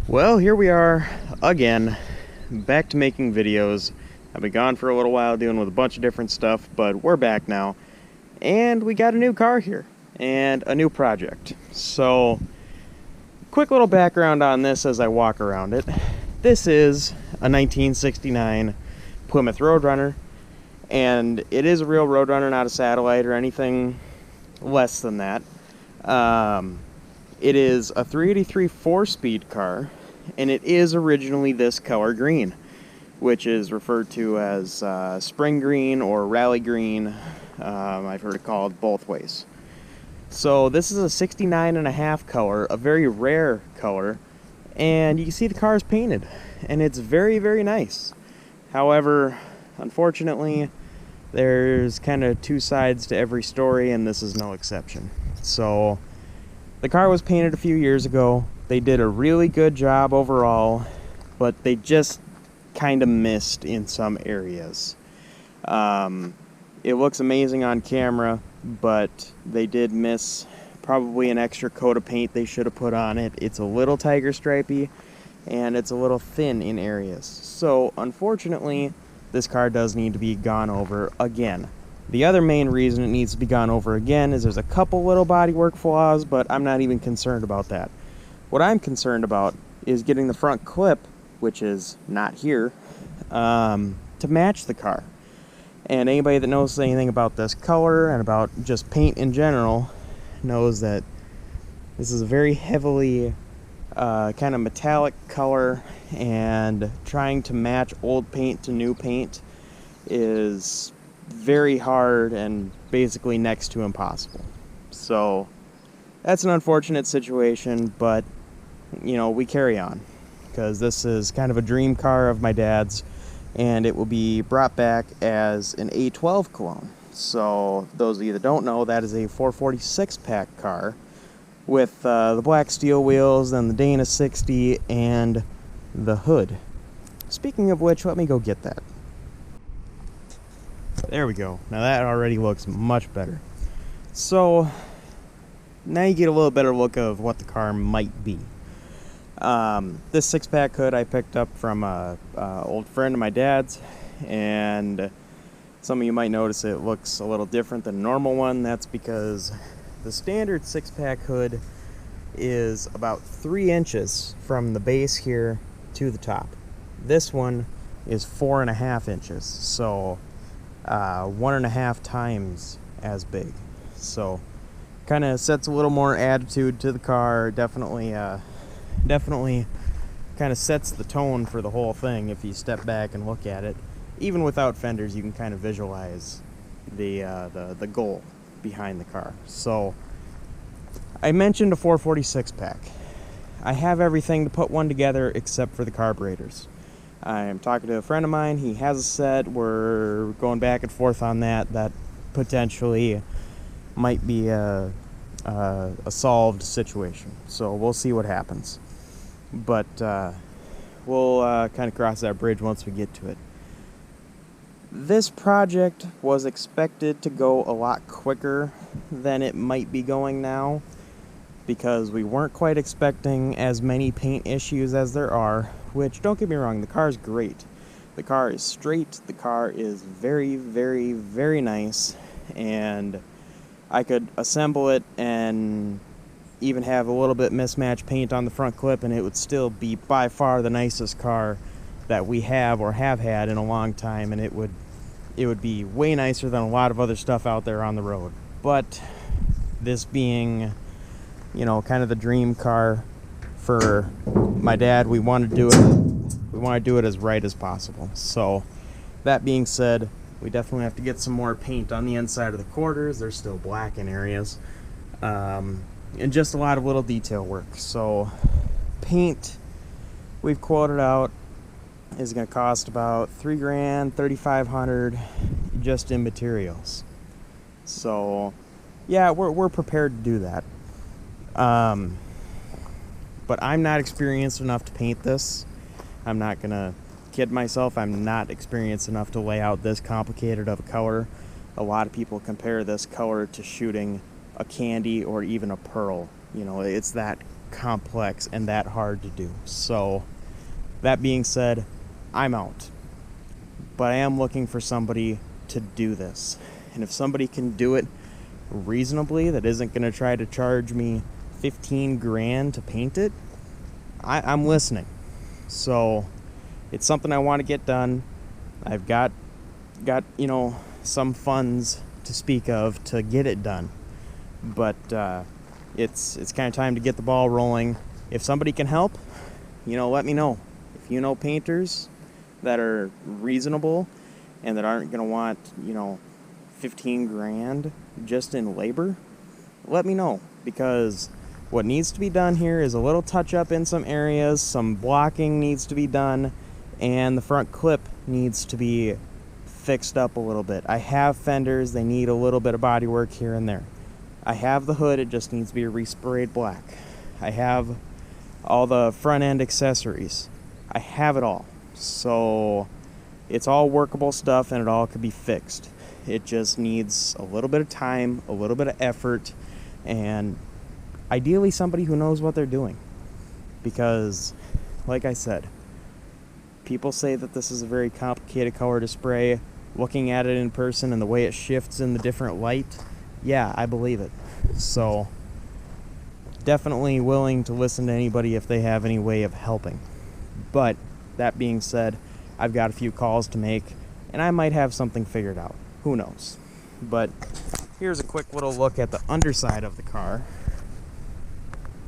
Well, here we are again, back to making videos. I've been gone for a little while dealing with a bunch of different stuff, but we're back now. And we got a new car here, and a new project. So, quick little background on this as I walk around it. This is a 1969 Plymouth Roadrunner, and it is a real Roadrunner, not a satellite or anything less than that. It is a 383 4-speed car, and it is originally this color green, which is referred to as spring green or rally green. I've heard it called both ways. So this is a 69.5 color, a very rare color, and you can see the car is painted, and it's very, very nice. However, unfortunately, there's kind of two sides to every story, and this is no exception. So the car was painted a few years ago. They did a really good job overall, but they just kind of missed in some areas. It looks amazing on camera, but they did miss probably an extra coat of paint they should have put on it. It's a little tiger stripey, and it's a little thin in areas. So unfortunately, this car does need to be gone over again. The other main reason it needs to be gone over again is there's a couple little bodywork flaws, but I'm not even concerned about that. What I'm concerned about is getting the front clip, which is not here, to match the car. And anybody that knows anything about this color and about just paint in general knows that this is a very heavily kind of metallic color, and trying to match old paint to new paint is very hard and basically next to impossible. So that's an unfortunate situation, but you know, we carry on because this is kind of a dream car of my dad's, and it will be brought back as an A12 clone. So those of you that don't know, that is a 446 pack car with the black steel wheels and the Dana 60 and the hood. Speaking of which, let me go get that. There we go. Now that already looks much better. So now you get a little better look of what the car might be. This 6-pack hood I picked up from an old friend of my dad's, and some of you might notice it looks a little different than a normal one. That's because the standard 6-pack hood is about 3 inches from the base here to the top. This one is 4.5 inches, so 1.5 times as big. So kind of sets a little more attitude to the car. Definitely kind of sets the tone for the whole thing. If you step back and look at it, even without fenders, you can kind of visualize the goal behind the car. So I mentioned a 446 pack. I have everything to put one together except for the carburetors. I'm talking to a friend of mine. He has a set. We're going back and forth on that. That potentially might be a solved situation. So we'll see what happens. But we'll kind of cross that bridge once we get to it. This project was expected to go a lot quicker than it might be going now, because we weren't quite expecting as many paint issues as there are. Which, don't get me wrong, the car's great. The car is straight, the car is very, very, very nice, and I could assemble it and even have a little bit mismatched paint on the front clip, and it would still be by far the nicest car that we have or have had in a long time, and it would be way nicer than a lot of other stuff out there on the road. But this being, you know, kind of the dream car for my dad, we want to do it as right as possible. So that being said, we definitely have to get some more paint on the inside of the quarters. They're still black in areas, and just a lot of little detail work. So paint, we've quoted out, is going to cost about $3,000, $3,500 just in materials. So yeah, we're prepared to do that. But I'm not experienced enough to paint this. I'm not gonna kid myself. I'm not experienced enough to lay out this complicated of a color. A lot of people compare this color to shooting a candy or even a pearl. You know, it's that complex and that hard to do. So that being said, I'm out. But I am looking for somebody to do this. And if somebody can do it reasonably, that isn't going to try to charge me 15 grand to paint it, I'm listening. So it's something I want to get done. I've got some funds to speak of to get it done. But it's kind of time to get the ball rolling. If somebody can help, let me know. If you know painters that are reasonable and that aren't going to want, 15 grand just in labor, let me know. Because what needs to be done here is a little touch up in some areas, some blocking needs to be done, and the front clip needs to be fixed up a little bit. I have fenders, they need a little bit of body work here and there. I have the hood, it just needs to be resprayed black. I have all the front end accessories. I have it all. So it's all workable stuff and it all could be fixed. It just needs a little bit of time, a little bit of effort, and ideally somebody who knows what they're doing. Because, like I said, people say that this is a very complicated color to spray. Looking at it in person and the way it shifts in the different light, yeah, I believe it. So definitely willing to listen to anybody if they have any way of helping. But that being said, I've got a few calls to make and I might have something figured out. Who knows? But here's a quick little look at the underside of the car.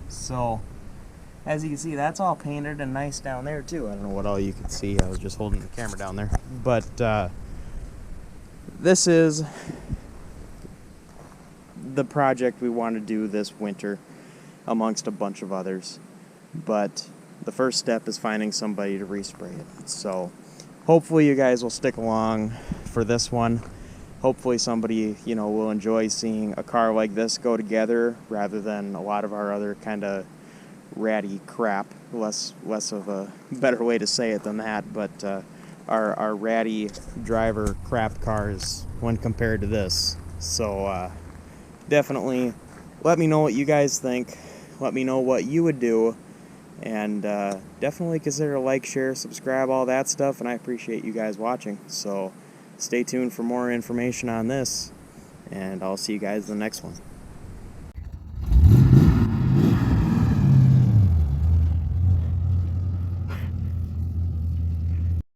So as you can see, that's all painted and nice down there too. I don't know what all you can see. I was just holding the camera down there. But this is the project we want to do this winter amongst a bunch of others. But the first step is finding somebody to respray it. So hopefully you guys will stick along for this one. Hopefully somebody, will enjoy seeing a car like this go together rather than a lot of our other kind of ratty crap. Less of a better way to say it than that, but our ratty driver crap cars when compared to this. So definitely let me know what you guys think. Let me know what you would do. And definitely consider like, share, subscribe, all that stuff. And I appreciate you guys watching. So stay tuned for more information on this. And I'll see you guys in the next one.